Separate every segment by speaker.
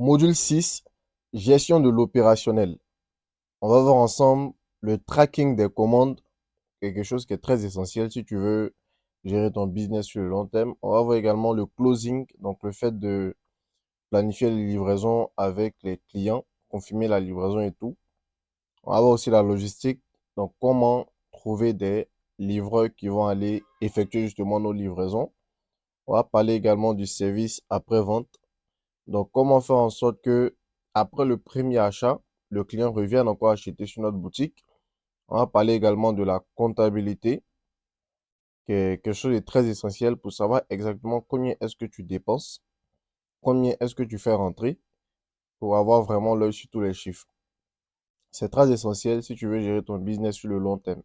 Speaker 1: Module 6, gestion de l'opérationnel. On va voir ensemble le tracking des commandes, quelque chose qui est très essentiel si tu veux gérer ton business sur le long terme. On va voir également le closing, donc le fait de planifier les livraisons avec les clients, confirmer la livraison et tout. On va voir aussi la logistique, donc comment trouver des livreurs qui vont aller effectuer justement nos livraisons. On va parler également du service après-vente. Donc, comment faire en sorte que, après le premier achat, le client revienne encore acheter sur notre boutique. On va parler également de la comptabilité, qui est quelque chose de très essentiel pour savoir exactement combien est-ce que tu dépenses, combien est-ce que tu fais rentrer, pour avoir vraiment l'œil sur tous les chiffres. C'est très essentiel si tu veux gérer ton business sur le long terme.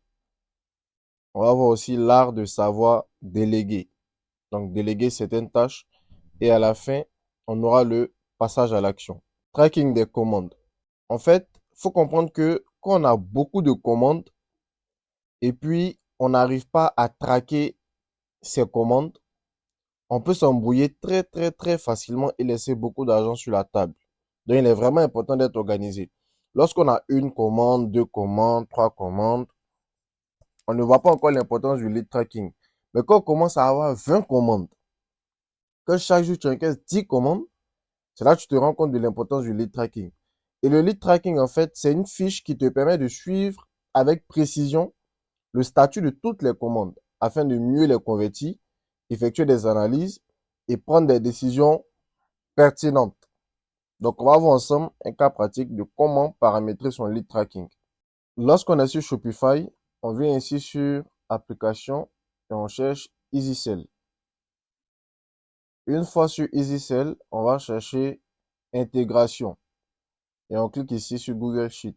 Speaker 1: On va voir aussi l'art de savoir déléguer. Donc, déléguer certaines tâches. Et à la fin, on aura le passage à l'action. Tracking des commandes. En fait, il faut comprendre que quand on a beaucoup de commandes et puis on n'arrive pas à traquer ces commandes, on peut s'embrouiller très très très facilement et laisser beaucoup d'argent sur la table. Donc il est vraiment important d'être organisé. Lorsqu'on a une commande, deux commandes, trois commandes, on ne voit pas encore l'importance du lead tracking. Mais quand on commence à avoir 20 commandes, que chaque jour tu encaisses 10 commandes, c'est là que tu te rends compte de l'importance du lead tracking. Et le lead tracking, en fait, c'est une fiche qui te permet de suivre avec précision le statut de toutes les commandes afin de mieux les convertir, effectuer des analyses et prendre des décisions pertinentes. Donc, on va voir ensemble un cas pratique de comment paramétrer son lead tracking. Lorsqu'on est sur Shopify, on vient ici sur Application et on cherche EasySell. Une fois sur EasySell, on va chercher Intégration et on clique ici sur Google Sheet.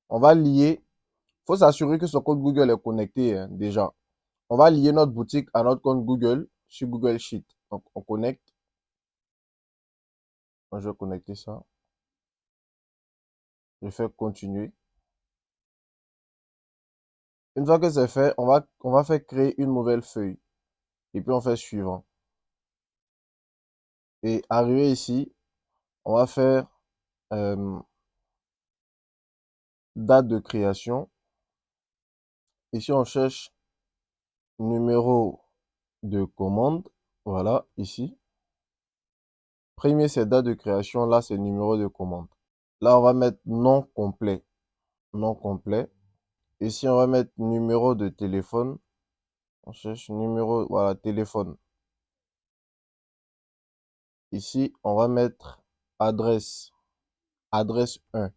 Speaker 1: On va lier, il faut s'assurer que son compte Google est connecté déjà. On va lier notre boutique à notre compte Google sur Google Sheet. Donc, on connecte. Moi, je vais connecter ça. Je fais continuer. Une fois que c'est fait, on va faire créer une nouvelle feuille. Et puis, on fait suivant. Et arrivé ici, on va faire euh, date de création. Ici, on cherche numéro de commande. Voilà, ici. Premier, c'est date de création. Là, c'est numéro de commande. Là, on va mettre nom complet. Nom complet. Ici, on va mettre numéro de téléphone. On cherche numéro, voilà, téléphone. Ici, on va mettre adresse. Adresse 1.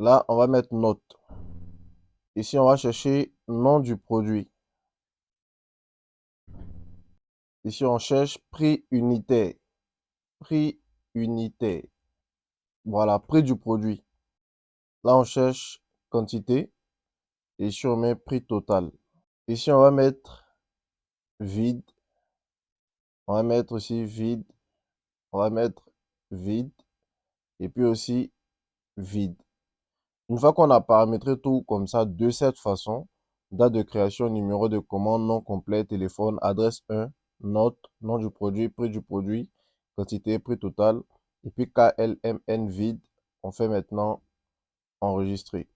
Speaker 1: Là, on va mettre note. Ici, on va chercher nom du produit. Ici, on cherche prix unitaire. Prix unitaire. Voilà, prix du produit. Là, on cherche quantité. Et ici, on met prix total. Ici, on va mettre vide. On va mettre aussi vide. On va mettre vide. Et puis aussi vide. Une fois qu'on a paramétré tout comme ça de cette façon, date de création, numéro de commande, nom complet, téléphone, adresse 1, note, nom du produit, quantité, prix total, et puis KLMN vide, on fait maintenant enregistrer.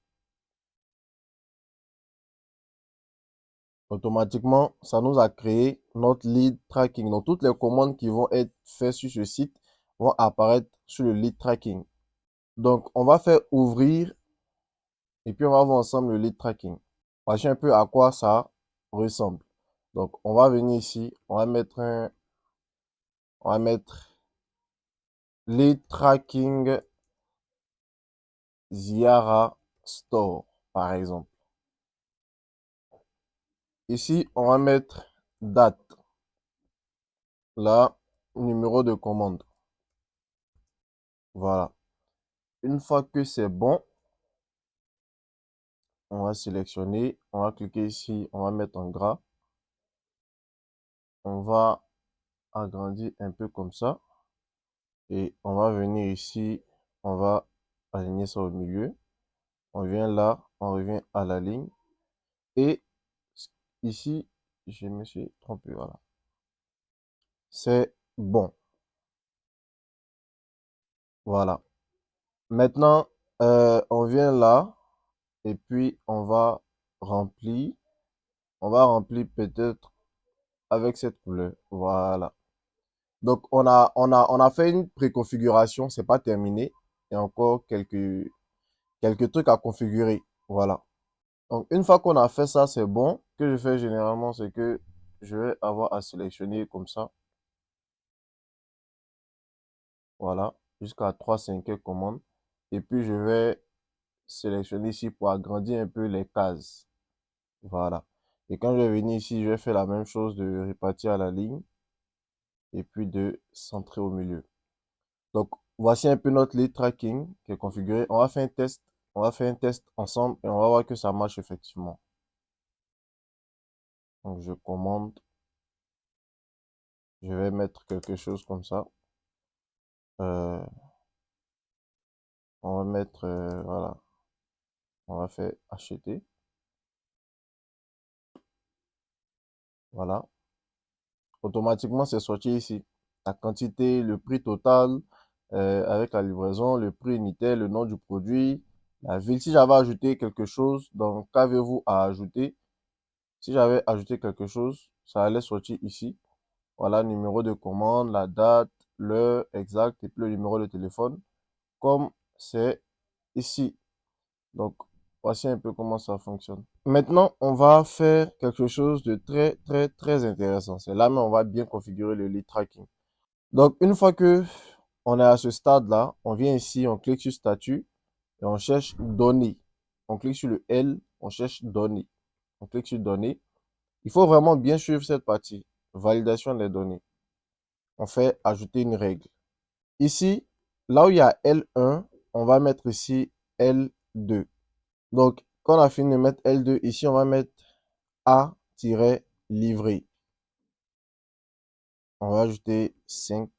Speaker 1: Automatiquement, ça nous a créé notre lead tracking. Donc, toutes les commandes qui vont être faites sur ce site vont apparaître sur le lead tracking. Donc, on va faire ouvrir et puis on va voir ensemble le lead tracking. Voici un peu à quoi ça ressemble. Donc, on va venir ici, on va mettre lead tracking Ziara Store, par exemple. Ici, on va mettre date. Là, numéro de commande. Voilà. Une fois que c'est bon, on va sélectionner, on va cliquer ici, on va mettre en gras. On va agrandir un peu comme ça. Et on va venir ici, on va aligner ça au milieu. On vient là, on revient à la ligne. Et ici, je me suis trompé, voilà. C'est bon. Voilà. Maintenant, on vient là et puis remplir. On va remplir peut-être avec cette couleur. Voilà. Donc, on a fait une préconfiguration. C'est pas terminé. Il y a encore quelques trucs à configurer. Voilà. Donc, une fois qu'on a fait ça, c'est bon. Ce que je fais généralement, c'est que je vais avoir à sélectionner comme ça. Voilà. Jusqu'à 3 cinquièmes commandes. Et puis, je vais sélectionner ici pour agrandir un peu les cases. Voilà. Et quand je vais venir ici, je vais faire la même chose de répartir à la ligne et puis de centrer au milieu. Donc, voici un peu notre lead tracking qui est configuré. On va faire un test. On va faire un test ensemble et on va voir que ça marche effectivement. Donc, je commande. Je vais mettre quelque chose comme ça. Euh, on va mettre, voilà, on va faire acheter. Voilà. Automatiquement, c'est sorti ici. La quantité, le prix total, avec la livraison, le prix unitaire, le nom du produit, la ville. Si j'avais ajouté quelque chose, donc qu'avez-vous à ajouter? Si j'avais ajouté quelque chose, ça allait sortir ici. Voilà, numéro de commande, la date, l'heure exacte et puis le numéro de téléphone, comme c'est ici. Donc, voici un peu comment ça fonctionne. Maintenant, on va faire quelque chose de très, très, très intéressant. C'est là, mais on va bien configurer le lead tracking. Donc, une fois que on est à ce stade-là, on vient ici, on clique sur statut et on cherche données. On clique sur le L, on cherche données. On clique sur données. Il faut vraiment bien suivre cette partie. Validation des données. On fait ajouter une règle. Ici, là où il y a L1, on va mettre ici L2. Donc, quand on a fini de mettre L2, ici, on va mettre A-livré. On va ajouter 5.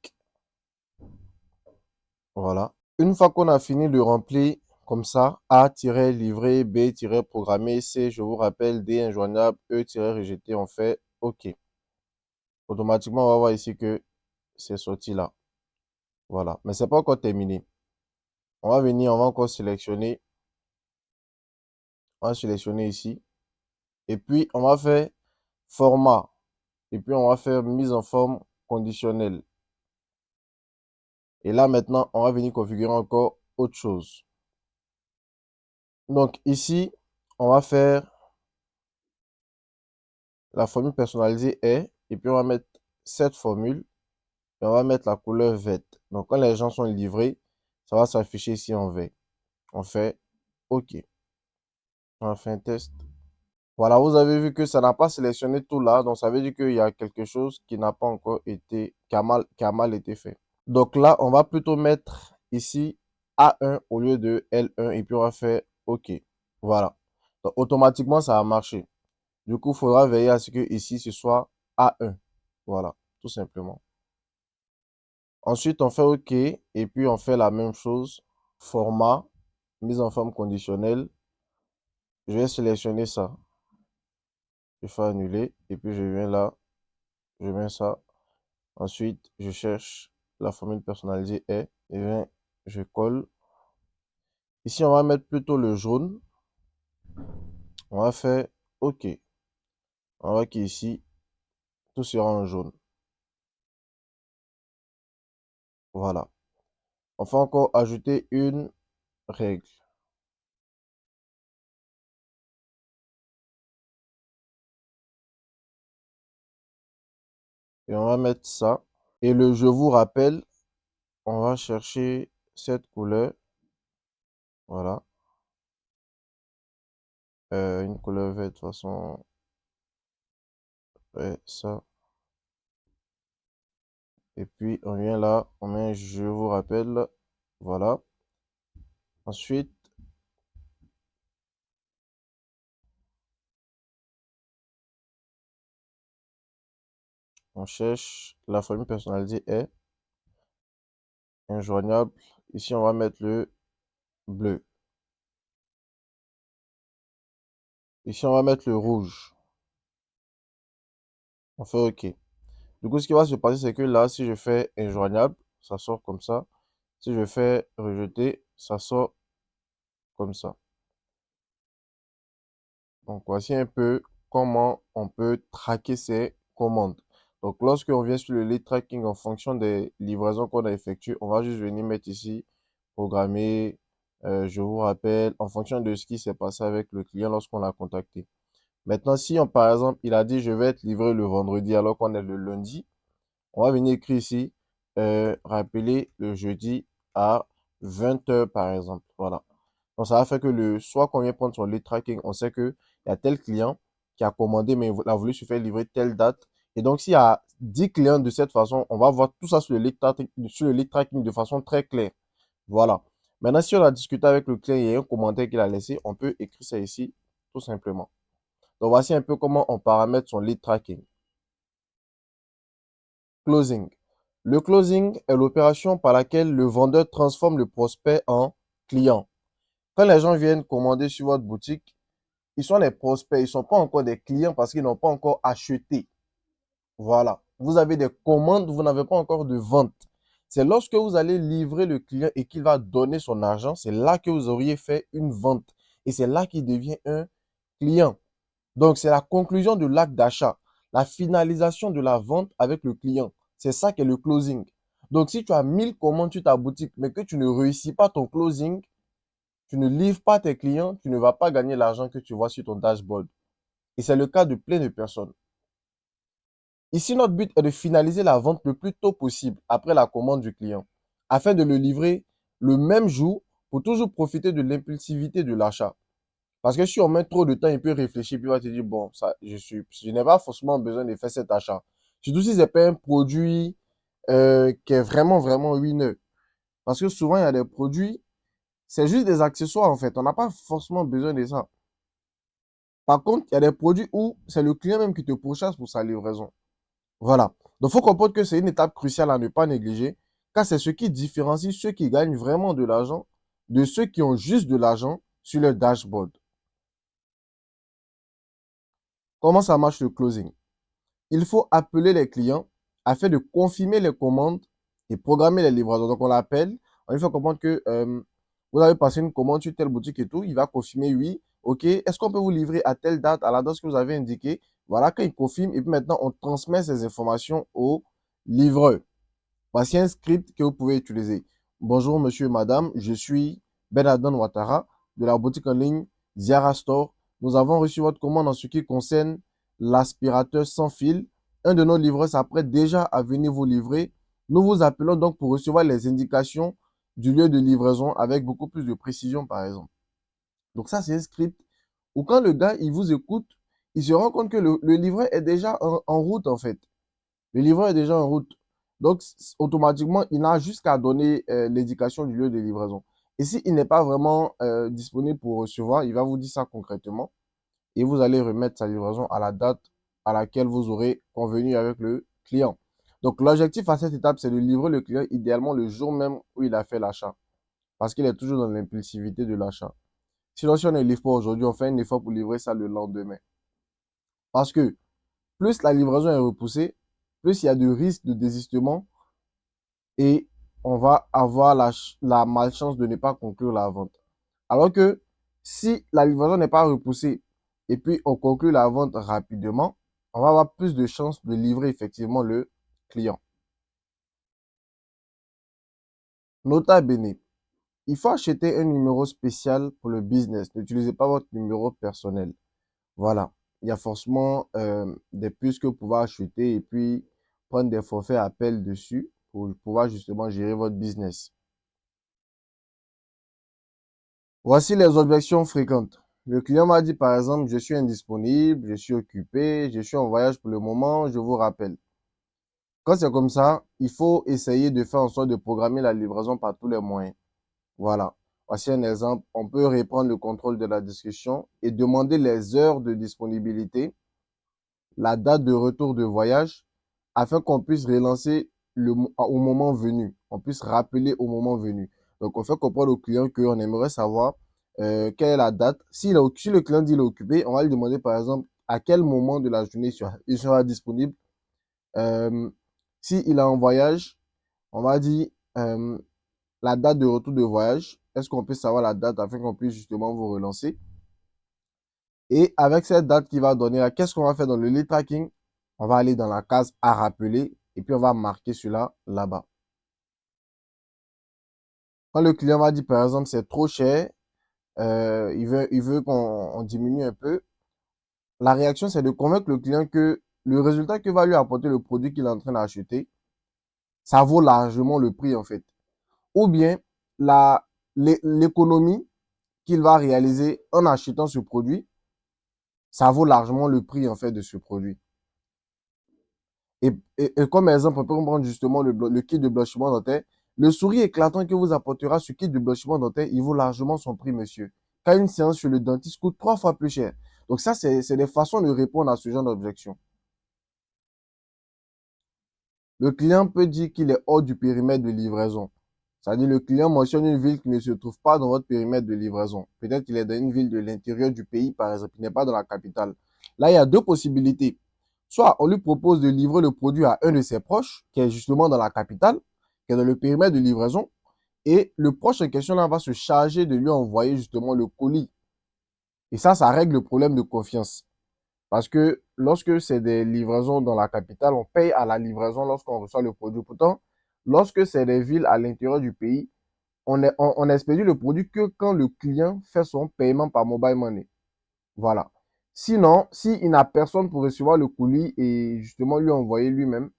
Speaker 1: Voilà. Une fois qu'on a fini de remplir comme ça, A-livré, B-programmé, C, je vous rappelle, D injoignable, E-rejeté, on fait OK. Automatiquement, on va voir ici que c'est sorti là. Voilà. Mais c'est pas encore terminé. On va venir, on va encore sélectionner. On va sélectionner ici. Et puis, on va faire format. Et puis, on va faire mise en forme conditionnelle. Et là, maintenant, on va venir configurer encore autre chose. Donc, ici, on va faire la formule personnalisée est, et puis on va mettre cette formule, et on va mettre la couleur verte. Donc, quand les gens sont livrés, ça va s'afficher ici en vert. On fait OK. On fait un test. Voilà, vous avez vu que ça n'a pas sélectionné tout là, donc ça veut dire qu'il y a quelque chose qui n'a pas encore été, qui a mal été fait. Donc là, on va plutôt mettre ici A1 au lieu de L1 et puis on va faire OK. Voilà. Donc, automatiquement, ça a marché. Du coup, il faudra veiller à ce que ici, ce soit A1. Voilà, tout simplement. Ensuite, on fait OK et puis on fait la même chose. Format, mise en forme conditionnelle. Je vais sélectionner ça. Je fais annuler et puis je viens là, je mets ça. Ensuite, je cherche la formule personnalisée est et bien, je colle. Ici, on va mettre plutôt le jaune. On va faire OK. On va qu'ici, tout sera en jaune. Voilà. On va encore ajouter une règle. Et on va mettre ça. Et le je vous rappelle, on va chercher cette couleur. Voilà. Une couleur verte, de toute façon, ouais, ça. Et puis, on vient là, on met je vous rappelle. Voilà. Ensuite, on cherche la formule personnalisée est injoignable. Ici, on va mettre le bleu. Ici, on va mettre le rouge. On fait OK. Du coup, ce qui va se passer, c'est que là, si je fais injoignable, ça sort comme ça. Si je fais rejeter, ça sort comme ça. Donc, voici un peu comment on peut traquer ces commandes. Donc, lorsque on vient sur le lead tracking en fonction des livraisons qu'on a effectuées, on va juste venir mettre ici, programmer, je vous rappelle, en fonction de ce qui s'est passé avec le client lorsqu'on l'a contacté. Maintenant, si on, par exemple, il a dit je vais être livré le vendredi alors qu'on est le lundi, on va venir écrire ici, rappeler le jeudi à 20 heures, par exemple. Voilà. Donc, ça va faire que le soir qu'on vient prendre son lead tracking, on sait qu'il y a tel client qui a commandé, mais il a voulu se faire livrer telle date. Et donc, s'il y a 10 clients de cette façon, on va voir tout ça sur le lead tracking de façon très claire. Voilà. Maintenant, si on a discuté avec le client et il y a un commentaire qu'il a laissé, on peut écrire ça ici, tout simplement. Donc, voici un peu comment on paramètre son lead tracking. Closing. Le closing est l'opération par laquelle le vendeur transforme le prospect en client. Quand les gens viennent commander sur votre boutique, ils sont des prospects, ils ne sont pas encore des clients parce qu'ils n'ont pas encore acheté. Voilà. Vous avez des commandes, vous n'avez pas encore de vente. C'est lorsque vous allez livrer le client et qu'il va donner son argent, c'est là que vous auriez fait une vente. Et c'est là qu'il devient un client. Donc, c'est la conclusion de l'acte d'achat, la finalisation de la vente avec le client. C'est ça qui est le closing. Donc, si tu as 1000 commandes sur ta boutique, mais que tu ne réussis pas ton closing, tu ne livres pas tes clients, tu ne vas pas gagner l'argent que tu vois sur ton dashboard. Et c'est le cas de plein de personnes. Ici, notre but est de finaliser la vente le plus tôt possible après la commande du client, afin de le livrer le même jour pour toujours profiter de l'impulsivité de l'achat. Parce que si on met trop de temps, il peut réfléchir, puis il va te dire, bon, ça, je n'ai pas forcément besoin de faire cet achat. Surtout si ce n'est pas un produit qui est vraiment, vraiment winner. Parce que souvent, il y a des produits, c'est juste des accessoires en fait. On n'a pas forcément besoin de ça. Par contre, il y a des produits où c'est le client même qui te pourchasse pour sa livraison. Voilà. Donc, il faut comprendre que c'est une étape cruciale à ne pas négliger, car c'est ce qui différencie ceux qui gagnent vraiment de l'argent de ceux qui ont juste de l'argent sur leur dashboard. Comment ça marche le closing? Il faut appeler les clients afin de confirmer les commandes et programmer les livraisons. Donc, on l'appelle, on lui fait comprendre que vous avez passé une commande sur telle boutique et tout. Il va confirmer oui. OK, est-ce qu'on peut vous livrer à telle date, à la date que vous avez indiquée? Voilà, quand il confirme, et puis maintenant, on transmet ces informations au livreur. Voici un script que vous pouvez utiliser. Bonjour, monsieur et madame, je suis Ben Adnan Ouattara de la boutique en ligne Ziara Store. Nous avons reçu votre commande en ce qui concerne l'aspirateur sans fil. Un de nos livreurs s'apprête déjà à venir vous livrer. Nous vous appelons donc pour recevoir les indications du lieu de livraison avec beaucoup plus de précision, par exemple. Donc ça, c'est un script où quand le gars, il vous écoute, il se rend compte que le livreur est déjà en route, en fait. Le livreur est déjà en route. Donc, automatiquement, il n'a juste qu'à donner l'indication du lieu de livraison. Et s'il n'est pas vraiment disponible pour recevoir, il va vous dire ça concrètement et vous allez remettre sa livraison à la date à laquelle vous aurez convenu avec le client. Donc, l'objectif à cette étape, c'est de livrer le client idéalement le jour même où il a fait l'achat parce qu'il est toujours dans l'impulsivité de l'achat. Sinon, si on ne livre pas aujourd'hui, on fait un effort pour livrer ça le lendemain. Parce que plus la livraison est repoussée, plus il y a de risques de désistement et on va avoir la malchance de ne pas conclure la vente. Alors que si la livraison n'est pas repoussée et puis on conclut la vente rapidement, on va avoir plus de chances de livrer effectivement le client. Nota bene, il faut acheter un numéro spécial pour le business. N'utilisez pas votre numéro personnel. Voilà. Il y a forcément des puces que vous pouvez acheter et puis prendre des forfaits appels dessus pour pouvoir justement gérer votre business. Voici les objections fréquentes. Le client m'a dit par exemple, je suis indisponible, je suis occupé, je suis en voyage pour le moment, je vous rappelle. Quand c'est comme ça, il faut essayer de faire en sorte de programmer la livraison par tous les moyens. Voilà. Voici un exemple. On peut reprendre le contrôle de la discussion et demander les heures de disponibilité, la date de retour de voyage, afin qu'on puisse relancer au moment venu. On puisse rappeler au moment venu. Donc, on fait comprendre au client qu'on aimerait savoir quelle est la date. Si le client dit qu'il est occupé, on va lui demander par exemple à quel moment de la journée il sera disponible. Euh, S'il est en voyage, on va dire la date de retour de voyage. Est-ce qu'on peut savoir la date afin qu'on puisse justement vous relancer? Et avec cette date qui va donner là, qu'est-ce qu'on va faire dans le lead tracking? On va aller dans la case à rappeler et puis on va marquer cela là-bas. Quand le client va dire par exemple c'est trop cher, il veut qu'on diminue un peu, la réaction c'est de convaincre le client que le résultat que va lui apporter le produit qu'il est en train d'acheter, ça vaut largement le prix en fait. Ou bien la, l'économie qu'il va réaliser en achetant ce produit, ça vaut largement le prix en fait de ce produit. Et comme exemple, on peut prendre justement le kit de blanchiment dentaire. Le sourire éclatant que vous apportera ce kit de blanchiment dentaire, il vaut largement son prix, monsieur. Car une séance chez le dentiste coûte 3 fois plus cher. Donc ça, c'est des façons de répondre à ce genre d'objection. Le client peut dire qu'il est hors du périmètre de livraison. C'est-à-dire le client mentionne une ville qui ne se trouve pas dans votre périmètre de livraison. Peut-être qu'il est dans une ville de l'intérieur du pays, par exemple, il n'est pas dans la capitale. Là, il y a deux possibilités. Soit on lui propose de livrer le produit à un de ses proches, qui est justement dans la capitale, qui est dans le périmètre de livraison, et le proche en question là va se charger de lui envoyer justement le colis. Et ça règle le problème de confiance. Parce que lorsque c'est des livraisons dans la capitale, on paye à la livraison lorsqu'on reçoit le produit. Pourtant, lorsque c'est des villes à l'intérieur du pays, on expédie le produit que quand le client fait son paiement par mobile money. Voilà. Sinon, s'il n'a personne pour recevoir le colis et justement lui envoyer lui-même,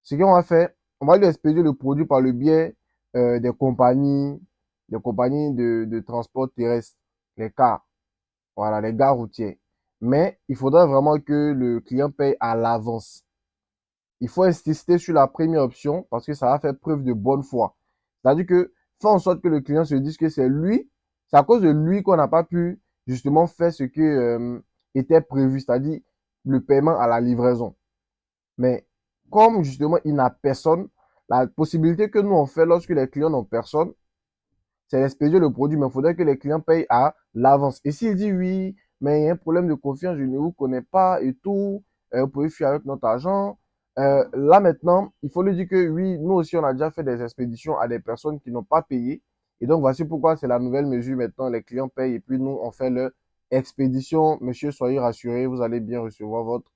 Speaker 1: ce qu'on va faire, on va lui expédier le produit par le biais des compagnies de transport terrestre, les cars, voilà, les gares routières. Mais il faudrait vraiment que le client paye à l'avance. Il faut insister sur la première option parce que ça va faire preuve de bonne foi. C'est-à-dire que fait en sorte que le client se dise que c'est lui, c'est à cause de lui qu'on n'a pas pu justement faire ce qui était prévu, c'est-à-dire le paiement à la livraison. Mais comme justement il n'a personne, la possibilité que nous on fait lorsque les clients n'ont personne, c'est d'expédier le produit, mais il faudrait que les clients payent à l'avance. Et s'il dit oui, mais il y a un problème de confiance, je ne vous connais pas et tout, vous pouvez fuir avec notre argent. Là maintenant, il faut lui dire que oui, nous aussi on a déjà fait des expéditions à des personnes qui n'ont pas payé. Et donc voici pourquoi c'est la nouvelle mesure maintenant, les clients payent et puis nous on fait leur expédition. Monsieur, soyez rassurés, vous allez bien recevoir votre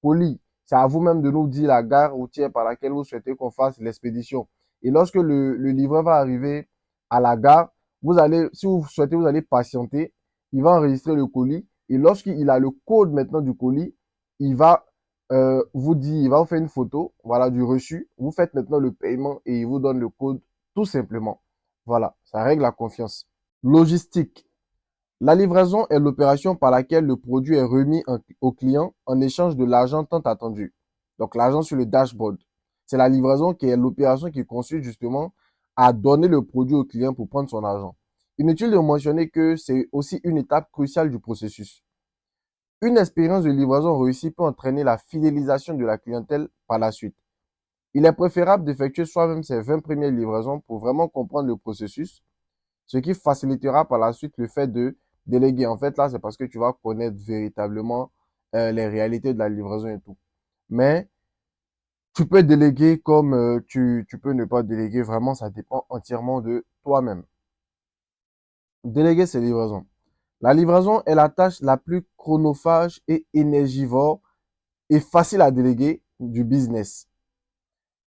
Speaker 1: colis. C'est à vous-même de nous dire la gare routière par laquelle vous souhaitez qu'on fasse l'expédition. Et lorsque le livreur va arriver à la gare, vous allez, si vous souhaitez, vous allez patienter. Il va enregistrer le colis. Et lorsqu'il a le code maintenant du colis, il va vous dire, il va vous faire une photo, voilà, du reçu. Vous faites maintenant le paiement et il vous donne le code tout simplement. Voilà, ça règle la confiance. Logistique. La livraison est l'opération par laquelle le produit est remis au client en échange de l'argent tant attendu. Donc l'argent sur le dashboard. C'est la livraison qui est l'opération qui consiste justement à donner le produit au client pour prendre son argent. Inutile de mentionner que c'est aussi une étape cruciale du processus. Une expérience de livraison réussie peut entraîner la fidélisation de la clientèle par la suite. Il est préférable d'effectuer soi-même ces 20 premières livraisons pour vraiment comprendre le processus, ce qui facilitera par la suite le fait de déléguer. En fait, là, c'est parce que tu vas connaître véritablement les réalités de la livraison et tout. Mais tu peux déléguer comme tu peux ne pas déléguer. Vraiment, ça dépend entièrement de toi-même. Déléguer ses livraisons. La livraison est la tâche la plus chronophage et énergivore et facile à déléguer du business.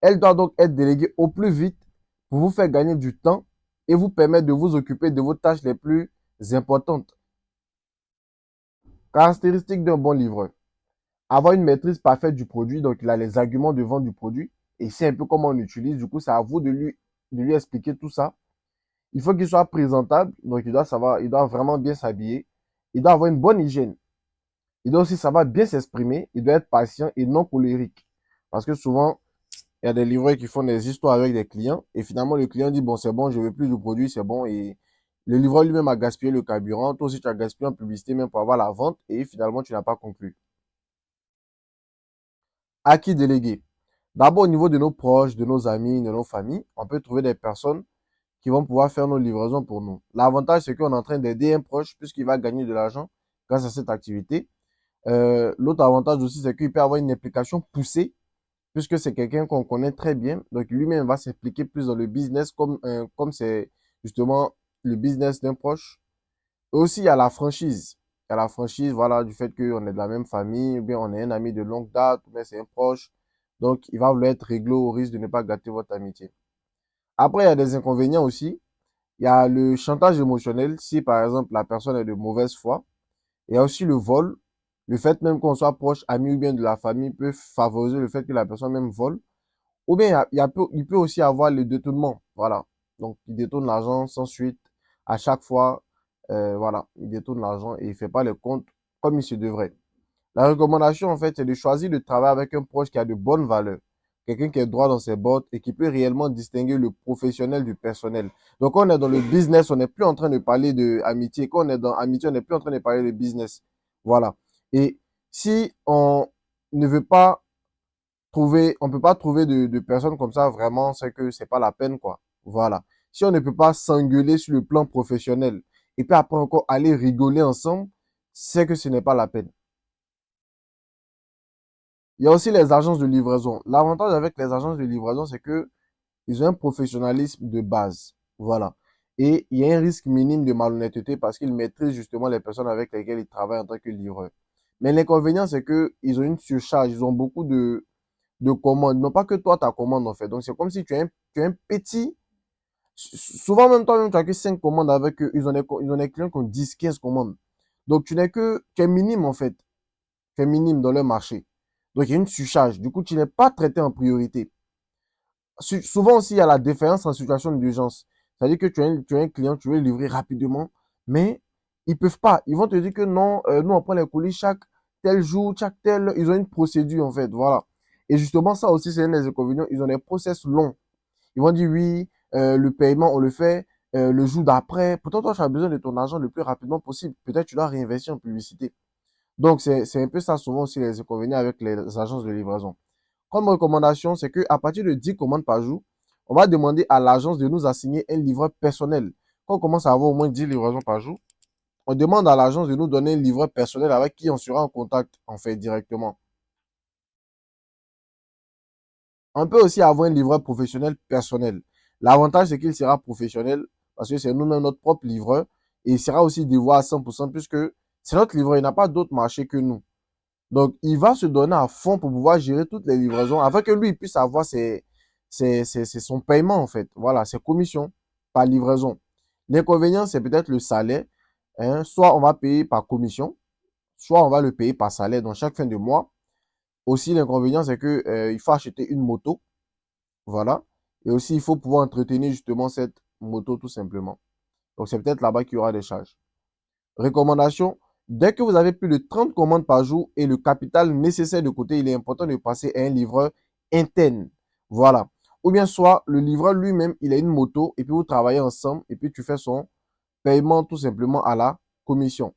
Speaker 1: Elle doit donc être déléguée au plus vite pour vous faire gagner du temps et vous permettre de vous occuper de vos tâches les plus importantes. Caractéristiques d'un bon livreur. Avoir une maîtrise parfaite du produit, donc il a les arguments de vente du produit et c'est un peu comment on utilise. Du coup, c'est à vous de lui expliquer tout ça. Il faut qu'il soit présentable, donc il doit savoir, il doit vraiment bien s'habiller. Il doit avoir une bonne hygiène. Il doit aussi savoir bien s'exprimer. Il doit être patient et non colérique. Parce que souvent, il y a des livreurs qui font des histoires avec des clients et finalement le client dit bon c'est bon, je veux plus du produit, c'est bon et le livreur lui-même a gaspillé le carburant, toi aussi tu as gaspillé en publicité même pour avoir la vente et finalement tu n'as pas conclu. À qui déléguer? D'abord au niveau de nos proches, de nos amis, de nos familles, on peut trouver des personnes qui vont pouvoir faire nos livraisons pour nous. L'avantage c'est qu'on est en train d'aider un proche puisqu'il va gagner de l'argent grâce à cette activité. L'autre avantage aussi c'est qu'il peut avoir une implication poussée puisque c'est quelqu'un qu'on connaît très bien. Donc lui-même va s'impliquer plus dans le business comme c'est justement le business d'un proche. Et aussi, il y a la franchise. Il y a la franchise, voilà, du fait qu'on est de la même famille, ou bien on est un ami de longue date, ou bien c'est un proche. Donc, il va vouloir être réglo au risque de ne pas gâter votre amitié. Après, il y a des inconvénients aussi. Il y a le chantage émotionnel, si par exemple la personne est de mauvaise foi. Il y a aussi le vol. Le fait même qu'on soit proche, ami ou bien de la famille peut favoriser le fait que la personne même vole. Ou bien il peut aussi avoir le détournement. Voilà. Donc, il détourne l'argent sans suite. À chaque fois, voilà, il détourne l'argent et il fait pas les comptes comme il se devrait. La recommandation, en fait, c'est de choisir de travailler avec un proche qui a de bonnes valeurs. Quelqu'un qui est droit dans ses bottes et qui peut réellement distinguer le professionnel du personnel. Donc, quand on est dans le business, on n'est plus en train de parler de amitié. Quand on est dans amitié, on n'est plus en train de parler de business. Voilà. Et si on ne veut pas on peut pas trouver de personnes comme ça, vraiment, c'est que c'est pas la peine, quoi. Voilà. Si on ne peut pas s'engueuler sur le plan professionnel et puis après encore aller rigoler ensemble, c'est que ce n'est pas la peine. Il y a aussi les agences de livraison. L'avantage avec les agences de livraison, c'est que ils ont un professionnalisme de base. Voilà. Et il y a un risque minime de malhonnêteté parce qu'ils maîtrisent justement les personnes avec lesquelles ils travaillent en tant que livreur. Mais l'inconvénient, c'est que ils ont une surcharge, ils ont beaucoup de commandes. Non pas que toi, ta commande, en fait. Donc, c'est comme si tu as un petit. Souvent, même toi, même, tu as que 5 commandes avec eux. Ils ont des clients qui ont 10, 15 commandes. Donc, tu es minime, en fait. Tu es minime dans leur marché. Donc, il y a une surcharge. Du coup, tu n'es pas traité en priorité. Souvent aussi, il y a la défaillance en situation d'urgence. C'est-à-dire que tu as un client, tu veux le livrer rapidement, mais ils peuvent pas. Ils vont te dire que non, nous, on prend les colis chaque tel jour, chaque tel. Ils ont une procédure, en fait. Voilà. Et justement, ça aussi, c'est un des inconvénients. Ils ont des process longs. Ils vont dire oui, le paiement, on le fait le jour d'après. Pourtant, toi, tu as besoin de ton argent le plus rapidement possible. Peut-être tu dois réinvestir en publicité. Donc, c'est un peu ça souvent aussi les inconvénients avec les agences de livraison. Comme recommandation, c'est qu'à partir de 10 commandes par jour, on va demander à l'agence de nous assigner un livreur personnel. Quand on commence à avoir au moins 10 livraisons par jour, on demande à l'agence de nous donner un livreur personnel avec qui on sera en contact, en fait, directement. On peut aussi avoir un livreur professionnel personnel. L'avantage, c'est qu'il sera professionnel parce que c'est nous-mêmes notre propre livreur et il sera aussi dévoué à 100% puisque c'est notre livreur, il n'a pas d'autre marché que nous. Donc, il va se donner à fond pour pouvoir gérer toutes les livraisons afin que lui il puisse avoir son paiement, en fait. Voilà, ses commissions par livraison. L'inconvénient, c'est peut-être le salaire. Hein. Soit on va payer par commission, soit on va le payer par salaire dans chaque fin de mois. Aussi, l'inconvénient, c'est que, il faut acheter une moto. Voilà. Et aussi, il faut pouvoir entretenir justement cette moto tout simplement. Donc, c'est peut-être là-bas qu'il y aura des charges. Recommandation, dès que vous avez plus de 30 commandes par jour et le capital nécessaire de côté, il est important de passer à un livreur interne. Voilà. Ou bien soit le livreur lui-même, il a une moto et puis vous travaillez ensemble et puis tu fais son paiement tout simplement à la commission.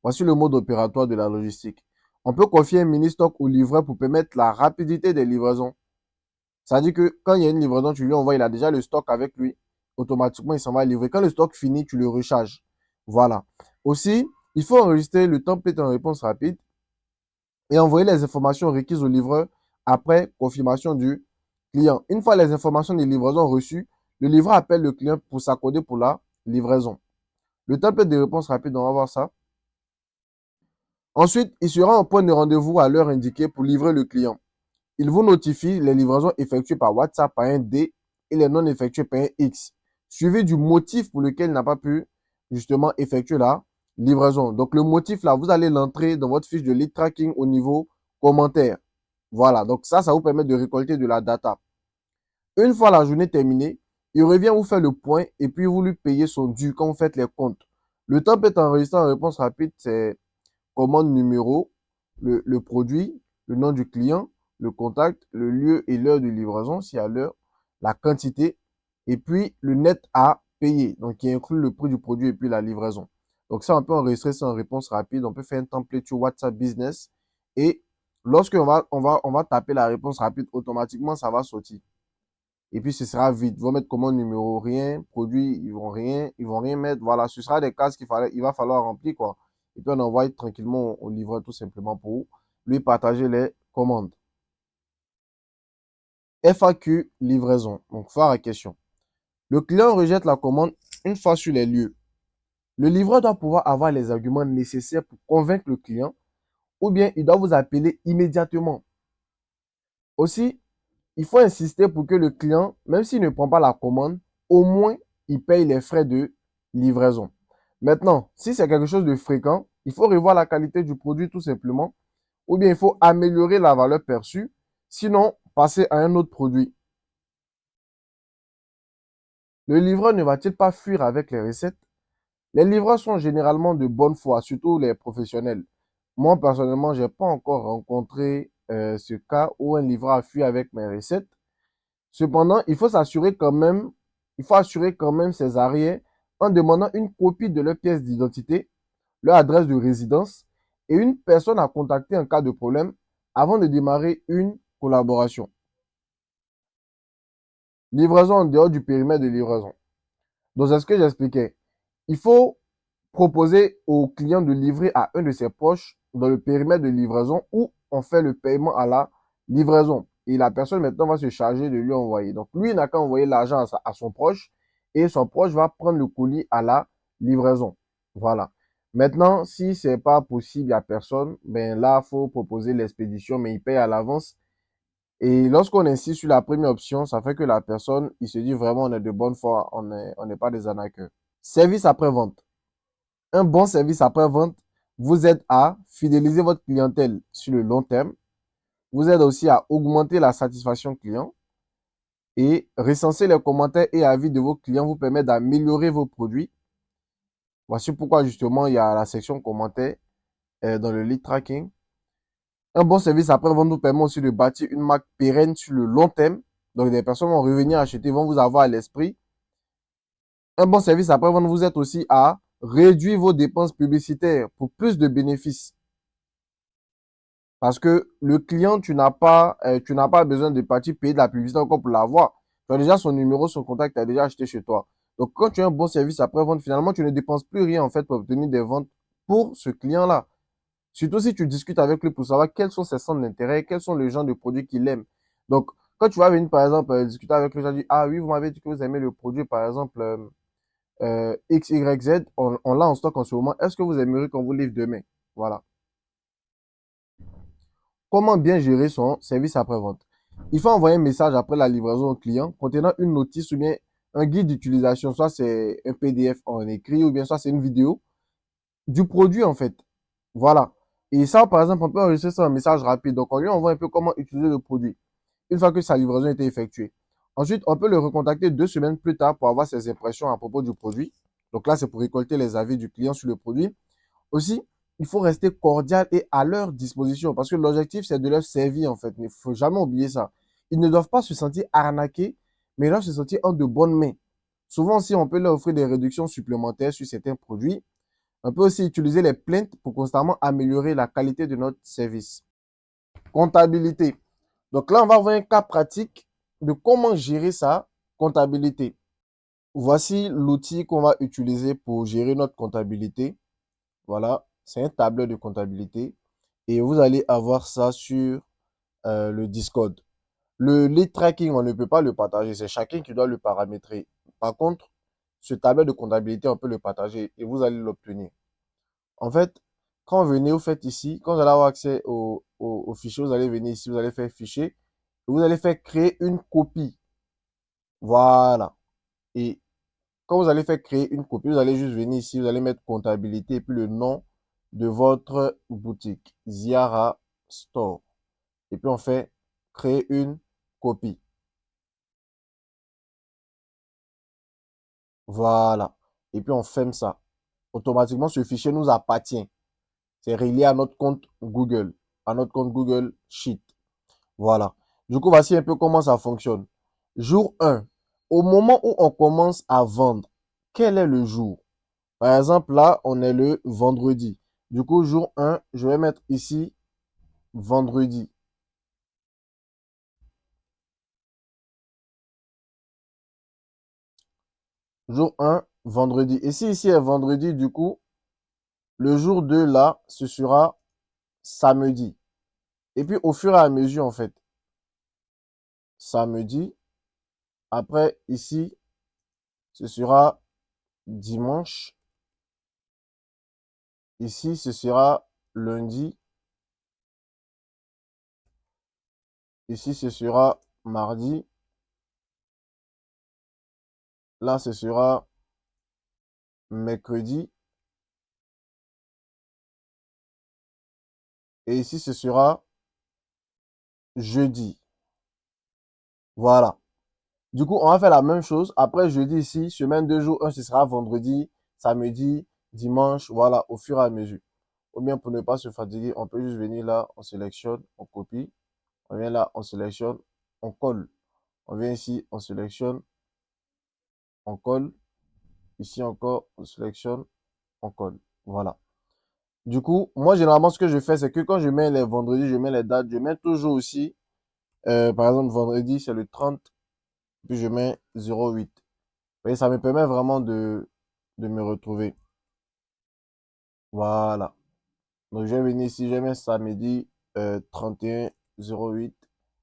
Speaker 1: Voici le mode opératoire de la logistique. On peut confier un mini-stock au livreur pour permettre la rapidité des livraisons. Ça veut dire que quand il y a une livraison, tu lui envoies, il a déjà le stock avec lui. Automatiquement, il s'en va livrer. Quand le stock finit, tu le recharges. Voilà. Aussi, il faut enregistrer le template en réponse rapide et envoyer les informations requises au livreur après confirmation du client. Une fois les informations de livraison reçues, le livreur appelle le client pour s'accorder pour la livraison. Le template de réponse rapide, on va voir ça. Ensuite, il sera en point de rendez-vous à l'heure indiquée pour livrer le client. Il vous notifie les livraisons effectuées par WhatsApp par un D et les non effectuées par un X, suivi du motif pour lequel il n'a pas pu justement effectuer la livraison. Donc le motif là, vous allez l'entrer dans votre fiche de lead tracking au niveau commentaire. Voilà, donc ça vous permet de récolter de la data. Une fois la journée terminée, il revient vous faire le point et puis vous lui payez son dû quand vous faites les comptes. Le temps peut être enregistré en réponse rapide, c'est commande numéro, le produit, le nom du client, le contact, le lieu et l'heure de livraison, s'il y a l'heure, la quantité, et puis le net à payer, donc qui inclut le prix du produit et puis la livraison. Donc ça, on peut enregistrer ça en réponse rapide, on peut faire un template sur WhatsApp Business, et lorsqu'on on va taper la réponse rapide, automatiquement, ça va sortir. Et puis, ce sera vite. Ils vont mettre commande numéro, rien, produit, ils vont rien mettre. Voilà, ce sera des cases il va falloir remplir, quoi. Et puis, on envoie tranquillement au livreur tout simplement pour lui partager les commandes. FAQ livraison. Donc, phare à question. Le client rejette la commande une fois sur les lieux. Le livreur doit pouvoir avoir les arguments nécessaires pour convaincre le client ou bien il doit vous appeler immédiatement. Aussi, il faut insister pour que le client, même s'il ne prend pas la commande, au moins il paye les frais de livraison. Maintenant, si c'est quelque chose de fréquent, il faut revoir la qualité du produit tout simplement, ou bien il faut améliorer la valeur perçue, sinon passer à un autre produit. Le livreur ne va-t-il pas fuir avec les recettes? Les livreurs sont généralement de bonne foi, surtout les professionnels. Moi, personnellement, je n'ai pas encore rencontré ce cas où un livreur a fui avec mes recettes. Cependant, il faut assurer quand même ses arrières en demandant une copie de leur pièce d'identité, leur adresse de résidence et une personne à contacter en cas de problème avant de démarrer une collaboration. Livraison en dehors du périmètre de livraison. Donc, c'est ce que j'expliquais. Il faut proposer au client de livrer à un de ses proches dans le périmètre de livraison où on fait le paiement à la livraison. Et la personne maintenant va se charger de lui envoyer. Donc lui, il n'a qu'à envoyer l'argent à son proche et son proche va prendre le colis à la livraison. Voilà. Maintenant, si c'est pas possible à personne, ben là, il faut proposer l'expédition, mais il paye à l'avance. Et lorsqu'on insiste sur la première option, ça fait que la personne, il se dit vraiment, on est de bonne foi, on n'est pas des arnaqueurs. Service après-vente. Un bon service après-vente vous aide à fidéliser votre clientèle sur le long terme, vous aide aussi à augmenter la satisfaction client et recenser les commentaires et avis de vos clients vous permet d'améliorer vos produits. Voici pourquoi justement il y a la section commentaires dans le lead tracking. Un bon service après-vente vous permet aussi de bâtir une marque pérenne sur le long terme. Donc des personnes vont revenir acheter, vont vous avoir à l'esprit. Un bon service après-vente vous aide aussi à réduire vos dépenses publicitaires pour plus de bénéfices. Parce que le client, tu n'as pas besoin de partir payer de la publicité encore pour l'avoir. Tu as déjà son numéro, son contact, tu as déjà acheté chez toi. Donc, quand tu as un bon service après-vente, finalement, tu ne dépenses plus rien en fait pour obtenir des ventes pour ce client-là. Surtout si tu discutes avec lui pour savoir quels sont ses centres d'intérêt, quels sont les genres de produits qu'il aime. Donc, quand tu vas venir, par exemple, discuter avec lui, tu vas dire, ah oui, vous m'avez dit que vous aimez le produit, par exemple, XYZ, on l'a en stock en ce moment. Est-ce que vous aimeriez qu'on vous livre demain? Voilà. Comment bien gérer son service après-vente? Il faut envoyer un message après la livraison au client contenant une notice ou bien un guide d'utilisation, soit c'est un PDF en écrit ou bien soit c'est une vidéo du produit en fait. Voilà. Et ça, par exemple, on peut enregistrer ça en message rapide. Donc, on lui envoie un peu comment utiliser le produit une fois que sa livraison a été effectuée. Ensuite, on peut le recontacter 2 semaines plus tard pour avoir ses impressions à propos du produit. Donc là, c'est pour récolter les avis du client sur le produit. Aussi, il faut rester cordial et à leur disposition parce que l'objectif, c'est de leur servir en fait. Il ne faut jamais oublier ça. Ils ne doivent pas se sentir arnaqués, mais ils doivent se sentir en de bonnes mains. Souvent aussi, on peut leur offrir des réductions supplémentaires sur certains produits. On peut aussi utiliser les plaintes pour constamment améliorer la qualité de notre service. Comptabilité. Donc là, on va voir un cas pratique de comment gérer sa comptabilité. Voici l'outil qu'on va utiliser pour gérer notre comptabilité. Voilà, c'est un tableur de comptabilité et vous allez avoir ça sur le Discord. Le lead tracking, on ne peut pas le partager, c'est chacun qui doit le paramétrer. Par contre, ce tableur de comptabilité, on peut le partager et vous allez l'obtenir. En fait, quand vous venez, vous faites ici, quand vous allez avoir accès au fichier, vous allez venir ici, vous allez faire fichier, vous allez faire créer une copie. Voilà. Et quand vous allez faire créer une copie, vous allez juste venir ici, vous allez mettre comptabilité et puis le nom de votre boutique, Ziara Store. Et puis on fait créer une copie. Voilà. Et puis on ferme ça. Automatiquement, ce fichier nous appartient. C'est relié à notre compte Google, à notre compte Google Sheet. Voilà. Du coup, voici un peu comment ça fonctionne. Jour 1. Au moment où on commence à vendre, quel est le jour? Par exemple, là, on est le vendredi. Du coup, jour 1, je vais mettre ici vendredi. Jour 1, vendredi. Et si ici est vendredi, du coup, le jour 2, là, ce sera samedi. Et puis, au fur et à mesure, en fait, samedi. Après, ici, ce sera dimanche. Ici, ce sera lundi. Ici, ce sera mardi. Là, ce sera mercredi. Et ici, ce sera jeudi. Voilà. Du coup, on va faire la même chose. Après, jeudi ici, semaine 2 jours. Un, ce sera vendredi, samedi, dimanche. Voilà, au fur et à mesure. Ou bien, pour ne pas se fatiguer, on peut juste venir là, on sélectionne, on copie. On vient là, on sélectionne, on colle. On vient ici, on sélectionne, on colle. Ici encore, on sélectionne, on colle. Voilà. Du coup, moi, généralement, ce que je fais, c'est que quand je mets les vendredis, je mets les dates, je mets toujours aussi, par exemple, vendredi, c'est le 30, puis je mets 08. Vous voyez, ça me permet vraiment de me retrouver. Voilà. Donc, je vais venir ici, je vais mettre samedi 31 08.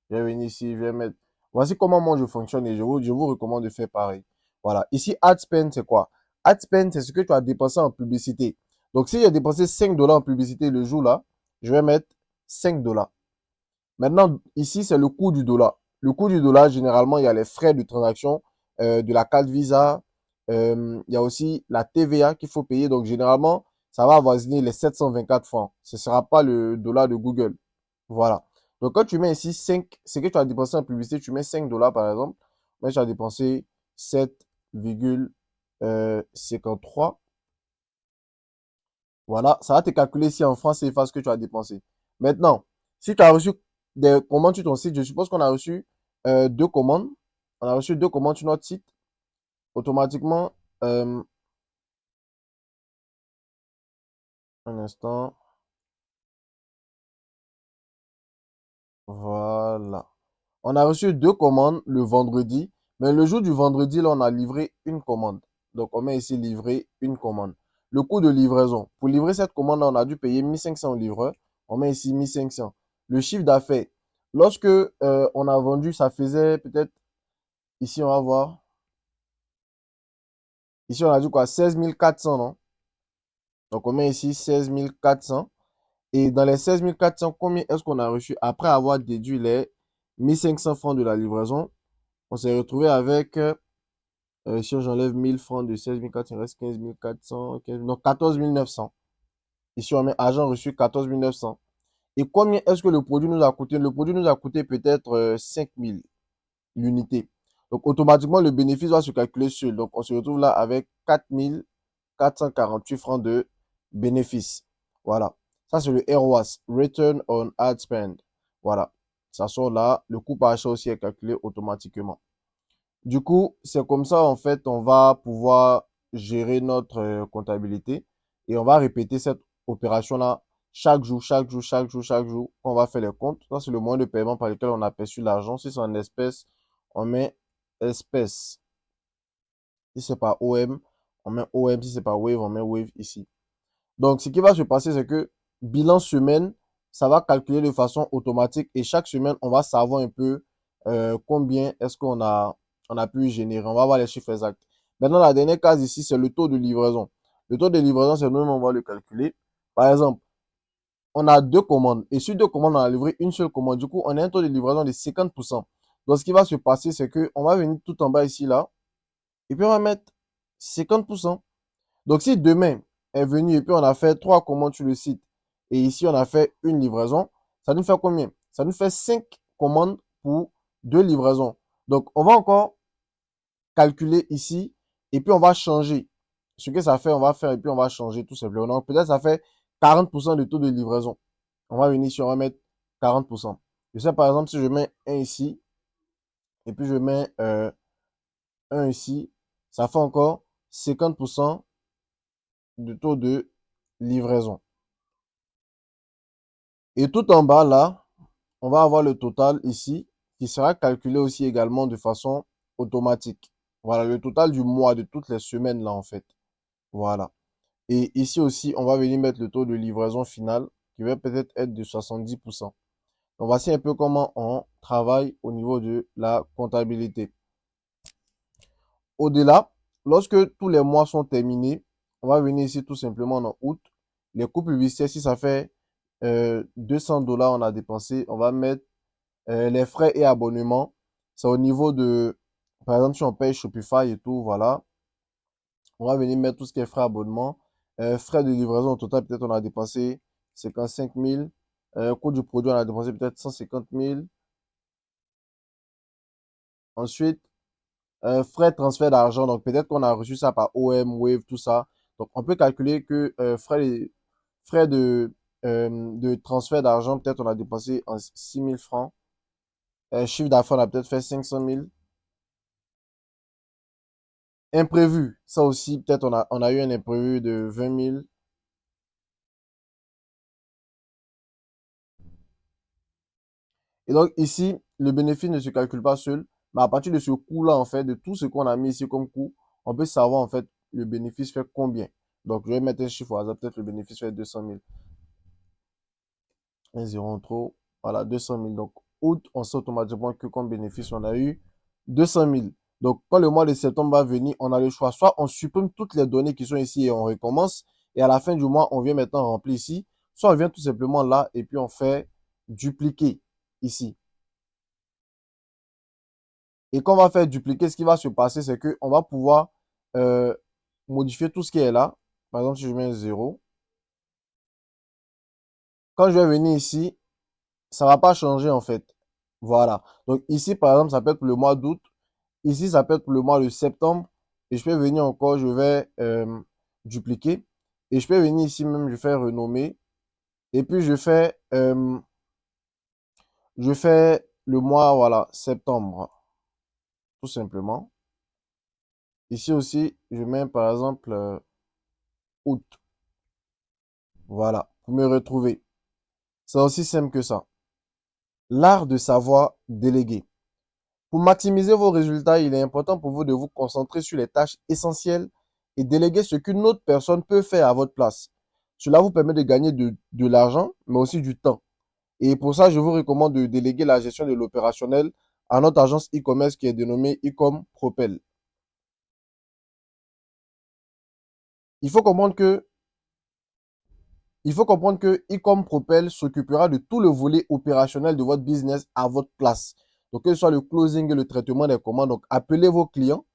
Speaker 1: Je vais venir ici, je vais mettre. Voici comment moi je fonctionne et je vous recommande de faire pareil. Voilà. Ici, ad spend, c'est quoi? Ad spend, c'est ce que tu as dépensé en publicité. Donc, si j'ai dépensé 5 dollars en publicité le jour là, je vais mettre 5 dollars. Maintenant, ici, c'est le coût du dollar. Le coût du dollar, généralement, il y a les frais de transaction de la carte Visa. Il y a aussi la TVA qu'il faut payer. Donc, généralement, ça va avoisiner les 724 francs. Ce ne sera pas le dollar de Google. Voilà. Donc, quand tu mets ici 5, c'est que tu as dépensé en publicité, tu mets 5 dollars par exemple. Mais tu as dépensé 7,53. Voilà, ça va te calculer si en France CFA ce que tu as dépensé. Maintenant, si tu as reçu des commandes sur ton site, je suppose qu'on a reçu 2 commandes. On a reçu 2 commandes sur notre site. Automatiquement, euh, un instant, voilà. On a reçu 2 commandes le vendredi, mais le jour du vendredi, là, on a livré une commande. Donc, on met ici livrer une commande. Le coût de livraison. Pour livrer cette commande, on a dû payer 1500 au livreur. On met ici 1500. Le chiffre d'affaires. Lorsque on a vendu, ça faisait peut-être, ici, on va voir. Ici, on a dit quoi? 16 400, non? Donc, on met ici 16 400. Et dans les 16 400, combien est-ce qu'on a reçu après avoir déduit les 1500 francs de la livraison? On s'est retrouvé avec si j'enlève 1000 francs de 16 400, il reste 15 400, donc 14 900. Ici, on met argent reçu 14 900. Et combien est-ce que le produit nous a coûté? Le produit nous a coûté peut-être 5 000 l'unité. Donc, automatiquement, le bénéfice va se calculer seul. Donc, on se retrouve là avec 4 448 francs de bénéfice. Voilà. Ça, c'est le ROAS, Return on Ad Spend. Voilà. Ça sort là. Le coût par achat aussi est calculé automatiquement. Du coup, c'est comme ça, en fait, on va pouvoir gérer notre comptabilité et on va répéter cette opération-là chaque jour, chaque jour, chaque jour, chaque jour, qu'on va faire les comptes. Ça, c'est le moyen de paiement par lequel on a perçu l'argent. Si c'est en espèces, on met espèces. Si c'est par OM, on met OM. Si c'est par Wave, on met Wave ici. Donc, ce qui va se passer, c'est que bilan semaine, ça va calculer de façon automatique et chaque semaine, on va savoir un peu combien est-ce qu'on a pu générer. On va voir les chiffres exacts. Maintenant, la dernière case ici, c'est le taux de livraison. Le taux de livraison, c'est nous-mêmes, on va le calculer. Par exemple, on a 2 commandes et sur 2 commandes, on a livré une seule commande. Du coup, on a un taux de livraison de 50%. Donc, ce qui va se passer, c'est qu'on va venir tout en bas ici, là, et puis on va mettre 50%. Donc, si demain est venu et puis on a fait 3 commandes sur le site et ici on a fait une livraison, ça nous fait combien? Ça nous fait 5 commandes pour 2 livraisons. Donc, on va encore calculer ici et puis on va changer. Ce que ça fait, on va faire et puis on va changer tout simplement. Donc, peut-être ça fait 40% de taux de livraison. On va venir ici, on va mettre 40%. Je sais par exemple, si je mets un ici et puis je mets un ici, ça fait encore 50% de taux de livraison. Et tout en bas là, on va avoir le total ici qui sera calculé aussi également de façon automatique. Voilà, le total du mois, de toutes les semaines là en fait. Voilà. Et ici aussi, on va venir mettre le taux de livraison final qui va peut-être être de 70%. Donc, voici un peu comment on travaille au niveau de la comptabilité. Au-delà, lorsque tous les mois sont terminés, on va venir ici tout simplement dans août. Les coûts publicitaires, si ça fait 200 $ on a dépensé, on va mettre les frais et abonnements. C'est au niveau de, par exemple, si on paye Shopify et tout, voilà. On va venir mettre tout ce qui est frais abonnement. Frais de livraison au total, peut-être on a dépensé 55 000. Coût du produit, on a dépensé peut-être 150 000. Ensuite, frais de transfert d'argent. Donc, peut-être qu'on a reçu ça par OM, Wave, tout ça. Donc, on peut calculer que frais de transfert d'argent, peut-être on a dépensé 6 000 francs. Chiffre d'affaires, on a peut-être fait 500 000. Imprévu, ça aussi, peut-être on a eu un imprévu de 20 000. Et donc ici, le bénéfice ne se calcule pas seul, mais à partir de ce coût-là, en fait, de tout ce qu'on a mis ici comme coût, on peut savoir en fait le bénéfice fait combien. Donc je vais mettre un chiffre au hasard, peut-être le bénéfice fait 200 000. Un zéro en trop, voilà, 200 000. Donc août, on sait automatiquement que comme bénéfice, on a eu 200 000. Donc quand le mois de septembre va venir, on a le choix. Soit on supprime toutes les données qui sont ici et on recommence, et à la fin du mois, on vient maintenant remplir ici. Soit on vient tout simplement là et puis on fait dupliquer ici. Et quand on va faire dupliquer, ce qui va se passer, c'est qu'on va pouvoir euh, modifier tout ce qui est là. Par exemple, si je mets un 0, quand je vais venir ici, ça ne va pas changer en fait. Voilà. Donc ici, par exemple, ça peut être pour le mois d'août. Ici, ça peut être pour le mois de septembre. Et je peux venir encore, je vais dupliquer. Et je peux venir ici même, je fais renommer. Et puis je fais le mois, voilà, septembre, tout simplement. Ici aussi, je mets par exemple août. Voilà, pour me retrouver. C'est aussi simple que ça. L'art de savoir déléguer. Pour maximiser vos résultats, il est important pour vous de vous concentrer sur les tâches essentielles et déléguer ce qu'une autre personne peut faire à votre place. Cela vous permet de gagner de l'argent, mais aussi du temps. Et pour ça, je vous recommande de déléguer la gestion de l'opérationnel à notre agence e-commerce qui est dénommée Ecom Propel. Il faut comprendre que Il faut comprendre que Ecom Propel s'occupera de tout le volet opérationnel de votre business à votre place. Donc, que ce soit le closing et le traitement des commandes, donc appelez vos clients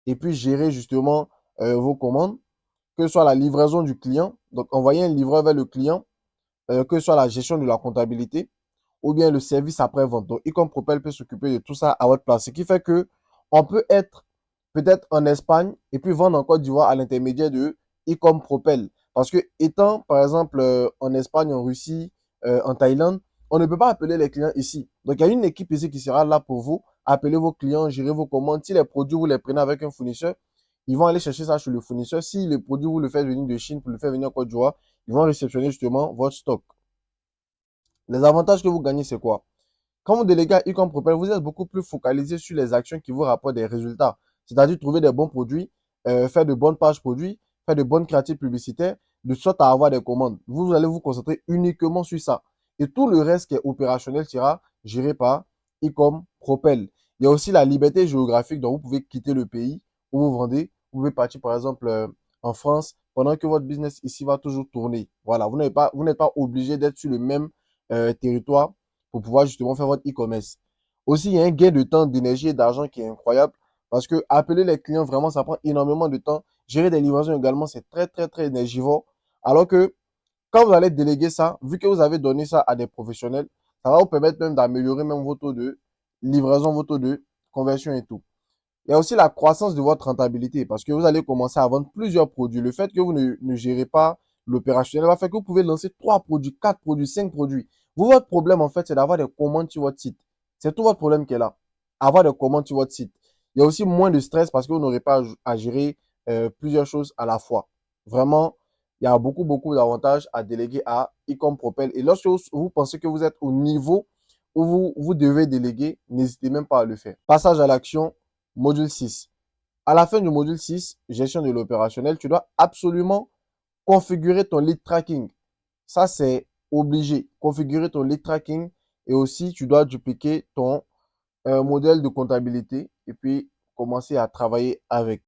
Speaker 1: et puis gérer justement vos commandes. Que ce soit la livraison du client, donc envoyer un livreur vers le client, que ce soit la gestion de la comptabilité ou bien le service après-vente. Donc, Ecom Propel peut s'occuper de tout ça à votre place. Ce qui fait que on peut être peut-être en Espagne et puis vendre en Côte d'Ivoire à l'intermédiaire de Ecom Propel. Parce que étant, par exemple, en Espagne, en Russie, en Thaïlande, on ne peut pas appeler les clients ici. Donc, il y a une équipe ici qui sera là pour vous. Appelez vos clients, gérez vos commandes. Si les produits, vous les prenez avec un fournisseur, ils vont aller chercher ça chez le fournisseur. Si les produits, vous le faites venir de Chine pour le faire venir en Côte d'Ivoire, ils vont réceptionner justement votre stock. Les avantages que vous gagnez, c'est quoi? Quand vous déléguez à Ecom Propel, vous êtes beaucoup plus focalisé sur les actions qui vous rapportent des résultats. C'est-à-dire trouver des bons produits, faire de bonnes pages produits, faire de bonnes créatives publicitaires, de sorte à avoir des commandes. Vous allez vous concentrer uniquement sur ça. Et tout le reste qui est opérationnel sera géré par Ecom Propel. Il y a aussi la liberté géographique, dont vous pouvez quitter le pays où vous vendez. Vous pouvez partir par exemple en France pendant que votre business ici va toujours tourner. Voilà, vous n'êtes pas obligé d'être sur le même territoire pour pouvoir justement faire votre e-commerce. Aussi, il y a un gain de temps, d'énergie et d'argent qui est incroyable parce que appeler les clients, vraiment, ça prend énormément de temps. Gérer des livraisons également, c'est très, très, très énergivore. Alors que quand vous allez déléguer ça, vu que vous avez donné ça à des professionnels, ça va vous permettre même d'améliorer même vos taux de livraison, vos taux de conversion et tout. Il y a aussi la croissance de votre rentabilité parce que vous allez commencer à vendre plusieurs produits. Le fait que vous ne gérez pas l'opérationnel va faire que vous pouvez lancer 3 produits, 4 produits, 5 produits. Vous, votre problème, en fait, c'est d'avoir des commandes sur votre site. C'est tout votre problème qui est là. Avoir des commandes sur votre site. Il y a aussi moins de stress parce que vous n'aurez pas à gérer plusieurs choses à la fois. Vraiment, il y a beaucoup, beaucoup d'avantages à déléguer à Ecom Propel. Et lorsque vous pensez que vous êtes au niveau où vous devez déléguer, n'hésitez même pas à le faire. Passage à l'action, module 6. À la fin du module 6, gestion de l'opérationnel, tu dois absolument configurer ton lead tracking. Ça, c'est obligé. Configurer ton lead tracking Et aussi, tu dois dupliquer ton modèle de comptabilité et puis commencer à travailler avec.